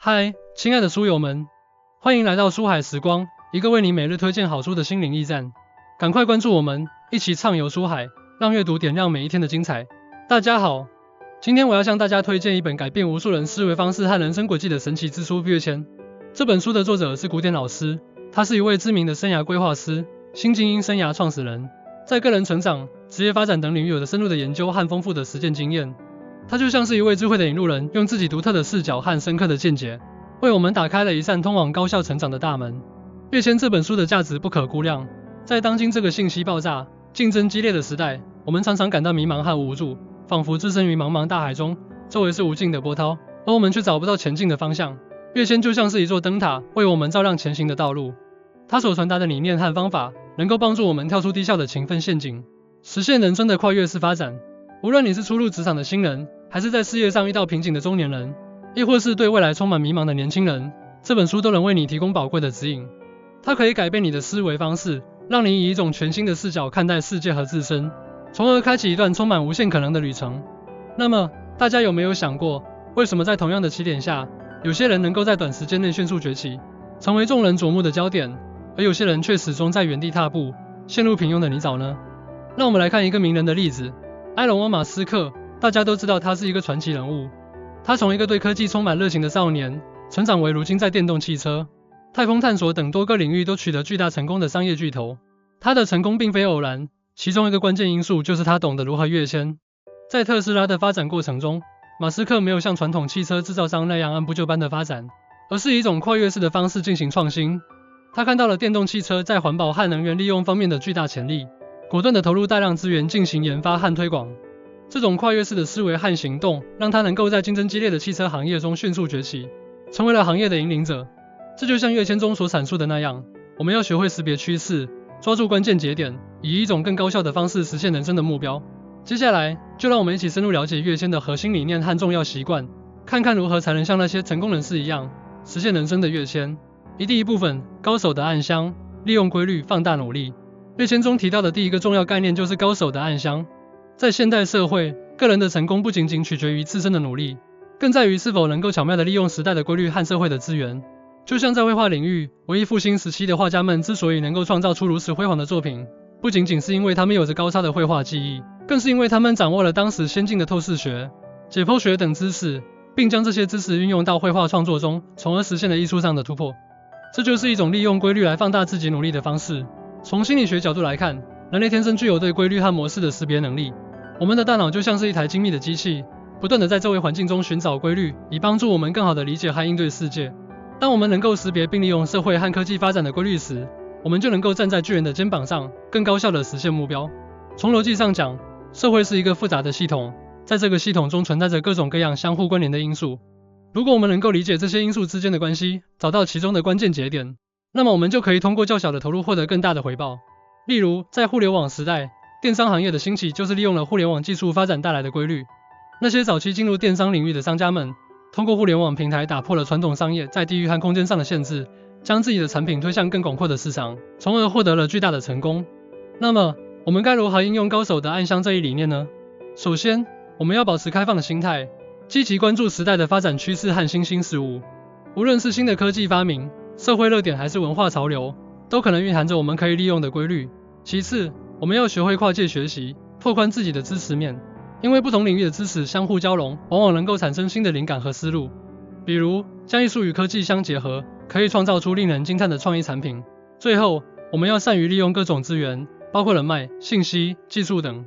嗨，亲爱的书友们，欢迎来到书海时光，一个为你每日推荐好书的心灵驿站。赶快关注我们，一起畅游书海，让阅读点亮每一天的精彩。大家好，今天我要向大家推荐一本改变无数人思维方式和人生轨迹的神奇之书《跃迁》。这本书的作者是古典老师，他是一位知名的生涯规划师、新精英生涯创始人，在个人成长、职业发展等领域有着深入的研究和丰富的实践经验。他就像是一位智慧的引路人，用自己独特的视角和深刻的见解，为我们打开了一扇通往高效成长的大门。《跃迁》这本书的价值不可估量，在当今这个信息爆炸、竞争激烈的时代，我们常常感到迷茫和无助，仿佛置身于茫茫大海中，周围是无尽的波涛，而我们却找不到前进的方向。《跃迁》就像是一座灯塔，为我们照亮前行的道路。它所传达的理念和方法，能够帮助我们跳出低效的勤奋陷阱，实现人生的跨越式发展。无论你是初入职场的新人，还是在事业上遇到瓶颈的中年人，亦或是对未来充满迷茫的年轻人，这本书都能为你提供宝贵的指引。它可以改变你的思维方式，让你以一种全新的视角看待世界和自身，从而开启一段充满无限可能的旅程。那么，大家有没有想过，为什么在同样的起点下，有些人能够在短时间内迅速崛起，成为众人瞩目的焦点，而有些人却始终在原地踏步，陷入平庸的泥沼呢？让我们来看一个名人的例子。埃隆·马斯克，大家都知道他是一个传奇人物。他从一个对科技充满热情的少年，成长为如今在电动汽车、太空探索等多个领域都取得巨大成功的商业巨头。他的成功并非偶然，其中一个关键因素就是他懂得如何跃迁。在特斯拉的发展过程中，马斯克没有像传统汽车制造商那样按部就班的发展，而是以一种跨越式的方式进行创新。他看到了电动汽车在环保和能源利用方面的巨大潜力，果断地投入大量资源进行研发和推广。这种跨越式的思维和行动，让他能够在竞争激烈的汽车行业中迅速崛起，成为了行业的引领者。这就像跃迁中所阐述的那样，我们要学会识别趋势，抓住关键节点，以一种更高效的方式实现人生的目标。接下来，就让我们一起深入了解跃迁的核心理念和重要习惯，看看如何才能像那些成功人士一样，实现人生的跃迁。第一部分，高手的暗箱，利用规律放大努力。跃迁中提到的第一个重要概念就是高手的暗箱。在现代社会，个人的成功不仅仅取决于自身的努力，更在于是否能够巧妙地利用时代的规律和社会的资源。就像在绘画领域，文艺复兴时期的画家们之所以能够创造出如此辉煌的作品，不仅仅是因为他们有着高超的绘画技艺，更是因为他们掌握了当时先进的透视学、解剖学等知识，并将这些知识运用到绘画创作中，从而实现了艺术上的突破。这就是一种利用规律来放大自己努力的方式。从心理学角度来看，人类天生具有对规律和模式的识别能力。我们的大脑就像是一台精密的机器，不断地在周围环境中寻找规律，以帮助我们更好地理解和应对世界。当我们能够识别并利用社会和科技发展的规律时，我们就能够站在巨人的肩膀上，更高效地实现目标。从逻辑上讲，社会是一个复杂的系统，在这个系统中存在着各种各样相互关联的因素。如果我们能够理解这些因素之间的关系，找到其中的关键节点，那么我们就可以通过较小的投入获得更大的回报。例如，在互联网时代，电商行业的兴起就是利用了互联网技术发展带来的规律。那些早期进入电商领域的商家们，通过互联网平台打破了传统商业在地域和空间上的限制，将自己的产品推向更广阔的市场，从而获得了巨大的成功。那么，我们该如何应用高手的暗箱这一理念呢？首先，我们要保持开放的心态，积极关注时代的发展趋势和新兴事物。无论是新的科技发明、社会热点还是文化潮流，都可能蕴含着我们可以利用的规律。其次，我们要学会跨界学习，拓宽自己的知识面，因为不同领域的知识相互交融，往往能够产生新的灵感和思路。比如，将艺术与科技相结合，可以创造出令人惊叹的创意产品。最后，我们要善于利用各种资源，包括人脉、信息、技术等。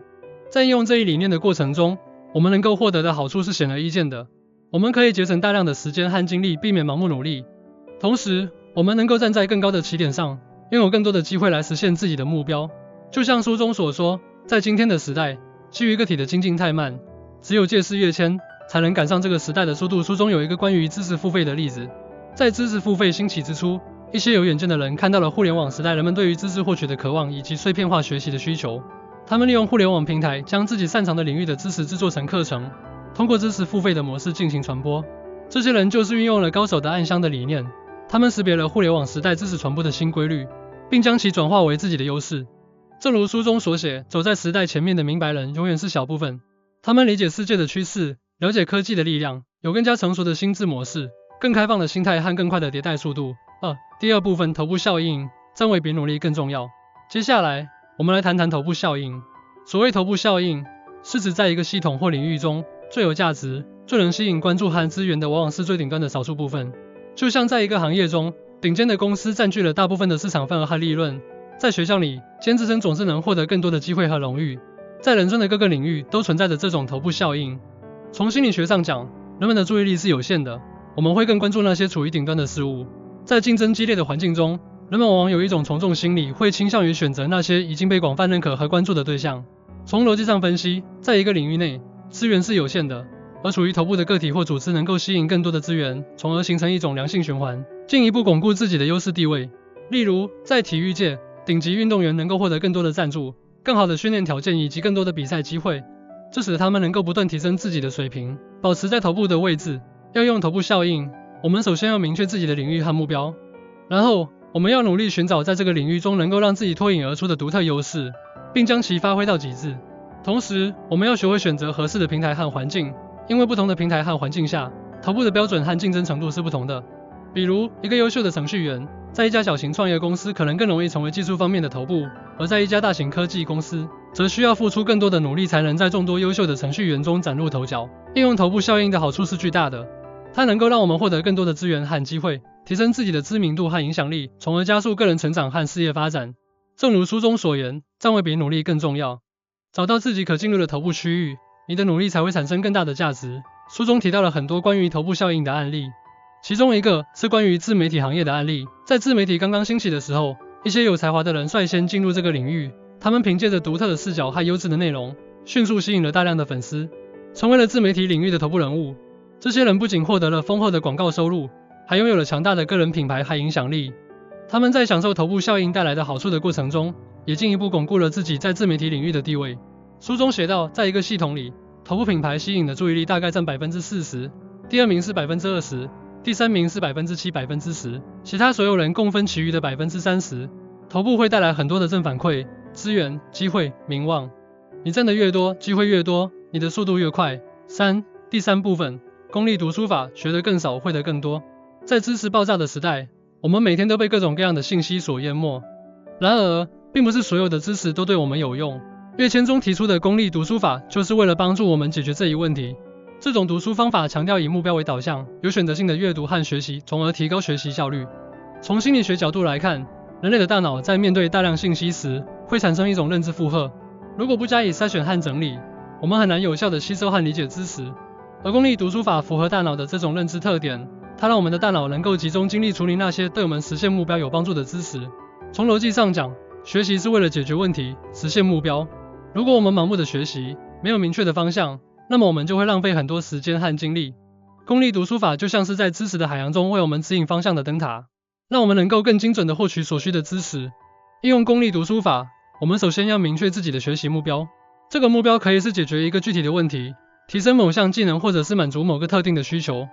在应用这一理念的过程中，我们能够获得的好处是显而易见的。我们可以节省大量的时间和精力，避免盲目努力。同时，我们能够站在更高的起点上，拥有更多的机会来实现自己的目标。就像书中所说，在今天的时代，基于个体的精进太慢，只有借势跃迁，才能赶上这个时代的速度。书中有一个关于知识付费的例子。在知识付费兴起之初，一些有远见的人看到了互联网时代人们对于知识获取的渴望以及碎片化学习的需求。他们利用互联网平台，将自己擅长的领域的知识制作成课程，通过知识付费的模式进行传播。这些人就是运用了高手的暗箱的理念，他们识别了互联网时代知识传播的新规律，并将其转化为自己的优势。正如书中所写，走在时代前面的明白人永远是小部分。他们理解世界的趋势，了解科技的力量，有更加成熟的心智模式，更开放的心态和更快的迭代速度。第二部分头部效应，站位比努力更重要。接下来，我们来谈谈头部效应。所谓头部效应，是指在一个系统或领域中，最有价值、最能吸引关注和资源的，往往是最顶端的少数部分。就像在一个行业中，顶尖的公司占据了大部分的市场份额和利润。在学校里，尖子生总是能获得更多的机会和荣誉。在人生的各个领域都存在着这种头部效应。从心理学上讲，人们的注意力是有限的，我们会更关注那些处于顶端的事物。在竞争激烈的环境中，人们往往有一种从众心理，会倾向于选择那些已经被广泛认可和关注的对象。从逻辑上分析，在一个领域内，资源是有限的，而处于头部的个体或组织能够吸引更多的资源，从而形成一种良性循环，进一步巩固自己的优势地位。例如，在体育界，顶级运动员能够获得更多的赞助、更好的训练条件以及更多的比赛机会，这使得他们能够不断提升自己的水平，保持在头部的位置。要用头部效应，我们首先要明确自己的领域和目标，然后我们要努力寻找在这个领域中能够让自己脱颖而出的独特优势，并将其发挥到极致。同时，我们要学会选择合适的平台和环境，因为不同的平台和环境下，头部的标准和竞争程度是不同的。比如，一个优秀的程序员，在一家小型创业公司可能更容易成为技术方面的头部，而在一家大型科技公司，则需要付出更多的努力才能在众多优秀的程序员中崭露头角。应用头部效应的好处是巨大的，它能够让我们获得更多的资源和机会，提升自己的知名度和影响力，从而加速个人成长和事业发展。正如书中所言，站位比努力更重要。找到自己可进入的头部区域，你的努力才会产生更大的价值。书中提到了很多关于头部效应的案例，其中一个是关于自媒体行业的案例。在自媒体刚刚兴起的时候，一些有才华的人率先进入这个领域，他们凭借着独特的视角和优质的内容，迅速吸引了大量的粉丝，成为了自媒体领域的头部人物。这些人不仅获得了丰厚的广告收入，还拥有了强大的个人品牌和影响力。他们在享受头部效应带来的好处的过程中，也进一步巩固了自己在自媒体领域的地位。书中写道，在一个系统里，头部品牌吸引的注意力大概占 40%， 第二名是 20%， 第三名是 7%、10%， 其他所有人共分其余的 30%。 头部会带来很多的正反馈，资源、机会、名望。你挣得越多，机会越多，你的速度越快。第三部分，功利读书法，学得更少，会得更多。在知识爆炸的时代，我们每天都被各种各样的信息所淹没。然而，并不是所有的知识都对我们有用。跃迁中提出的功利读书法，就是为了帮助我们解决这一问题。这种读书方法强调以目标为导向，有选择性的阅读和学习，从而提高学习效率。从心理学角度来看，人类的大脑在面对大量信息时，会产生一种认知负荷。如果不加以筛选和整理，我们很难有效地吸收和理解知识。而功利读书法符合大脑的这种认知特点，它让我们的大脑能够集中精力处理那些对我们实现目标有帮助的知识。从逻辑上讲，学习是为了解决问题，实现目标。如果我们盲目的学习，没有明确的方向，那么我们就会浪费很多时间和精力。功利读书法就像是在知识的海洋中为我们指引方向的灯塔，让我们能够更精准地获取所需的知识。应用功利读书法，我们首先要明确自己的学习目标。这个目标可以是解决一个具体的问题，提升某项技能，或者是满足某个特定的需求。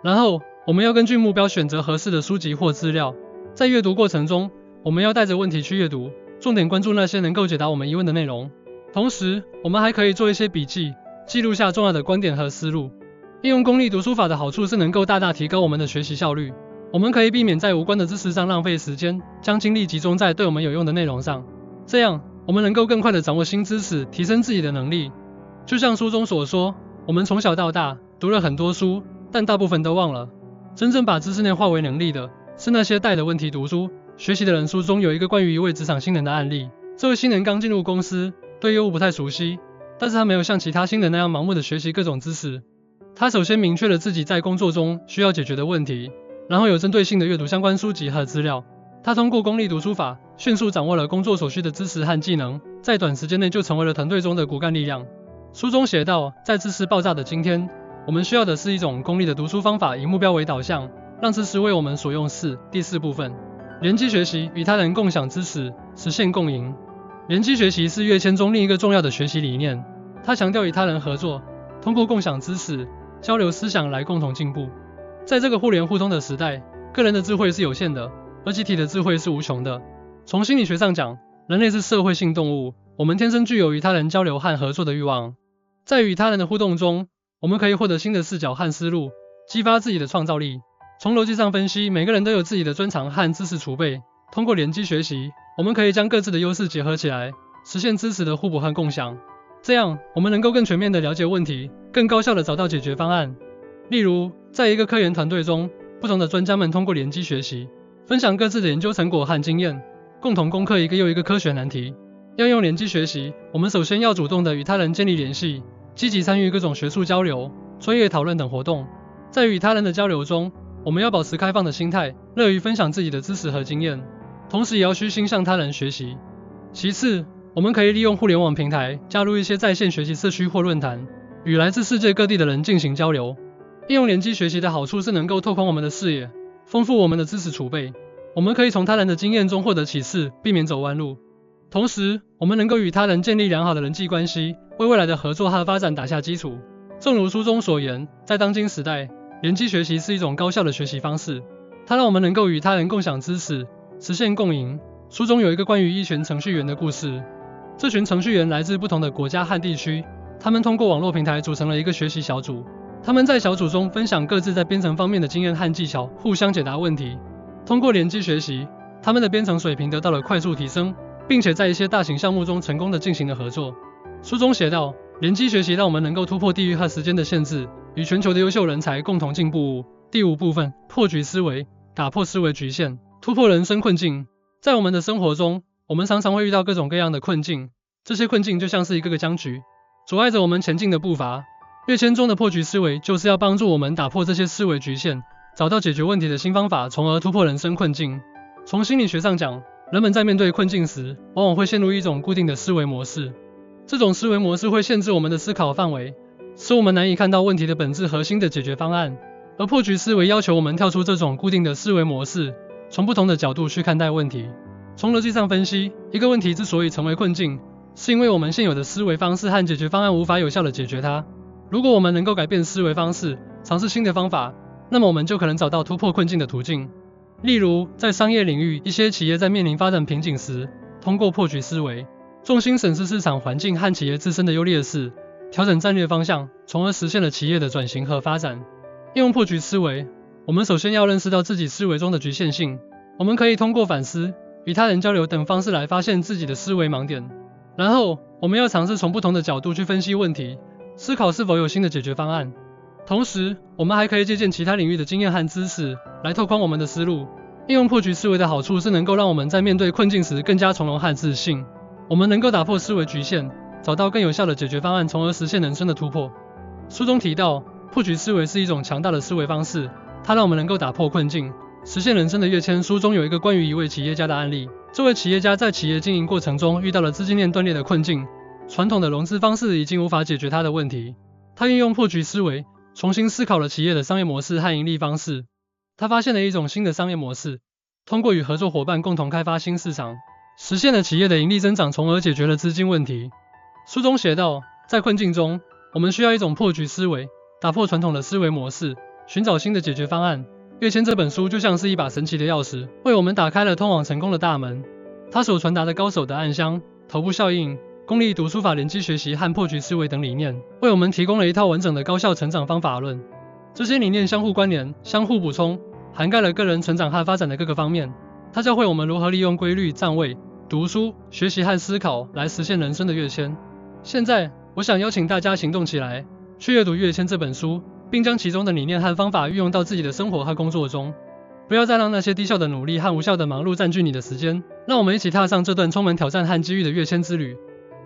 然后，我们要根据目标选择合适的书籍或资料。在阅读过程中，我们要带着问题去阅读，重点关注那些能够解答我们疑问的内容。同时，我们还可以做一些笔记，记录下重要的观点和思路。应用功利读书法的好处是能够大大提高我们的学习效率。我们可以避免在无关的知识上浪费时间，将精力集中在对我们有用的内容上。这样，我们能够更快地掌握新知识，提升自己的能力。就像书中所说，我们从小到大读了很多书，但大部分都忘了。真正把知识内化为能力的，是那些带着问题读书、学习的人。书中有一个关于一位职场新人的案例。这位新人刚进入公司，对业务不太熟悉，但是他没有像其他新人那样盲目的学习各种知识。他首先明确了自己在工作中需要解决的问题，然后有针对性的阅读相关书籍和资料。他通过功利读书法，迅速掌握了工作所需的知识和技能，在短时间内就成为了团队中的骨干力量。书中写道，在知识爆炸的今天，我们需要的是一种功利的读书方法，以目标为导向，让知识为我们所用。第四部分，联机学习，与他人共享知识，实现共赢。联机学习是跃迁中另一个重要的学习理念，它强调与他人合作，通过共享知识、交流思想来共同进步。在这个互联互通的时代，个人的智慧是有限的，而集体的智慧是无穷的。从心理学上讲，人类是社会性动物，我们天生具有与他人交流和合作的欲望。在与他人的互动中，我们可以获得新的视角和思路，激发自己的创造力。从逻辑上分析，每个人都有自己的专长和知识储备，通过联机学习，我们可以将各自的优势结合起来，实现知识的互补和共享。这样，我们能够更全面地了解问题，更高效地找到解决方案。例如，在一个科研团队中，不同的专家们通过联机学习，分享各自的研究成果和经验，共同攻克一个又一个科学难题。要用联机学习，我们首先要主动地与他人建立联系，积极参与各种学术交流、专业讨论等活动。在与他人的交流中，我们要保持开放的心态，乐于分享自己的知识和经验，同时也要虚心向他人学习。其次，我们可以利用互联网平台，加入一些在线学习社区或论坛，与来自世界各地的人进行交流。应用联机学习的好处是能够拓宽我们的视野，丰富我们的知识储备。我们可以从他人的经验中获得启示，避免走弯路。同时，我们能够与他人建立良好的人际关系，为未来的合作和发展打下基础。正如书中所言，在当今时代，联机学习是一种高效的学习方式，它让我们能够与他人共享知识，实现共赢。书中有一个关于一群程序员的故事，这群程序员来自不同的国家和地区，他们通过网络平台组成了一个学习小组，他们在小组中分享各自在编程方面的经验和技巧，互相解答问题。通过联机学习，他们的编程水平得到了快速提升，并且在一些大型项目中成功地进行了合作。书中写道，联机学习让我们能够突破地域和时间的限制，与全球的优秀人才共同进步。第5部分，破局思维，打破思维局限，突破人生困境。在我们的生活中，我们常常会遇到各种各样的困境，这些困境就像是一个个僵局，阻碍着我们前进的步伐。跃迁中的破局思维就是要帮助我们打破这些思维局限，找到解决问题的新方法，从而突破人生困境。从心理学上讲，人们在面对困境时，往往会陷入一种固定的思维模式。这种思维模式会限制我们的思考范围，使我们难以看到问题的本质和新的解决方案。而破局思维要求我们跳出这种固定的思维模式，从不同的角度去看待问题。从逻辑上分析，一个问题之所以成为困境，是因为我们现有的思维方式和解决方案无法有效地解决它。如果我们能够改变思维方式，尝试新的方法，那么我们就可能找到突破困境的途径。例如，在商业领域，一些企业在面临发展瓶颈时，通过破局思维，重新审视市场环境和企业自身的优劣势，调整战略方向，从而实现了企业的转型和发展。应用破局思维，我们首先要认识到自己思维中的局限性。我们可以通过反思、与他人交流等方式来发现自己的思维盲点。然后，我们要尝试从不同的角度去分析问题，思考是否有新的解决方案。同时，我们还可以借鉴其他领域的经验和知识，来拓宽我们的思路。应用破局思维的好处是能够让我们在面对困境时更加从容和自信。我们能够打破思维局限，找到更有效的解决方案，从而实现人生的突破。书中提到，破局思维是一种强大的思维方式，它让我们能够打破困境，实现人生的跃迁。书中有一个关于一位企业家的案例，这位企业家在企业经营过程中遇到了资金链断裂的困境，传统的融资方式已经无法解决他的问题。他运用破局思维，重新思考了企业的商业模式和盈利方式。他发现了一种新的商业模式，通过与合作伙伴共同开发新市场，实现了企业的盈利增长，从而解决了资金问题。书中写道，在困境中，我们需要一种破局思维，打破传统的思维模式，寻找新的解决方案。跃迁这本书就像是一把神奇的钥匙，为我们打开了通往成功的大门。它所传达的高手的暗箱、头部效应、功利读书法、联机学习和破局思维等理念，为我们提供了一套完整的高效成长方法论。这些理念相互关联、相互补充，涵盖了个人成长和发展的各个方面。它教会我们如何利用规律、站位、读书、学习和思考来实现人生的跃迁。现在，我想邀请大家行动起来，去阅读《跃迁》这本书，并将其中的理念和方法运用到自己的生活和工作中。不要再让那些低效的努力和无效的忙碌占据你的时间。让我们一起踏上这段充满挑战和机遇的跃迁之旅。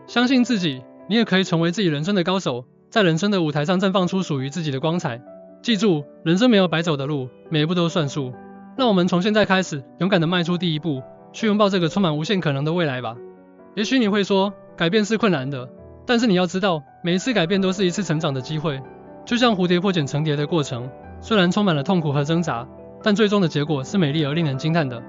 相信自己，你也可以成为自己人生的高手，在人生的舞台上绽放出属于自己的光彩。记住，人生没有白走的路，每一步都算数。让我们从现在开始，勇敢地迈出第一步，去拥抱这个充满无限可能的未来吧。也许你会说，改变是困难的，但是你要知道，每一次改变都是一次成长的机会。就像蝴蝶破茧成蝶的过程，虽然充满了痛苦和挣扎，但最终的结果是美丽而令人惊叹的。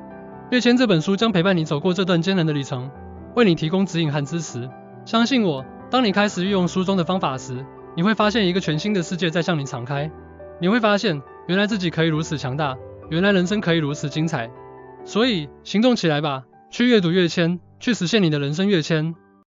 跃迁这本书将陪伴你走过这段艰难的旅程，为你提供指引和支持。相信我，当你开始运用书中的方法时，你会发现一个全新的世界在向你敞开。你会发现，原来自己可以如此强大，原来人生可以如此精彩。所以，行动起来吧，去阅读跃迁，去实现你的人生跃迁。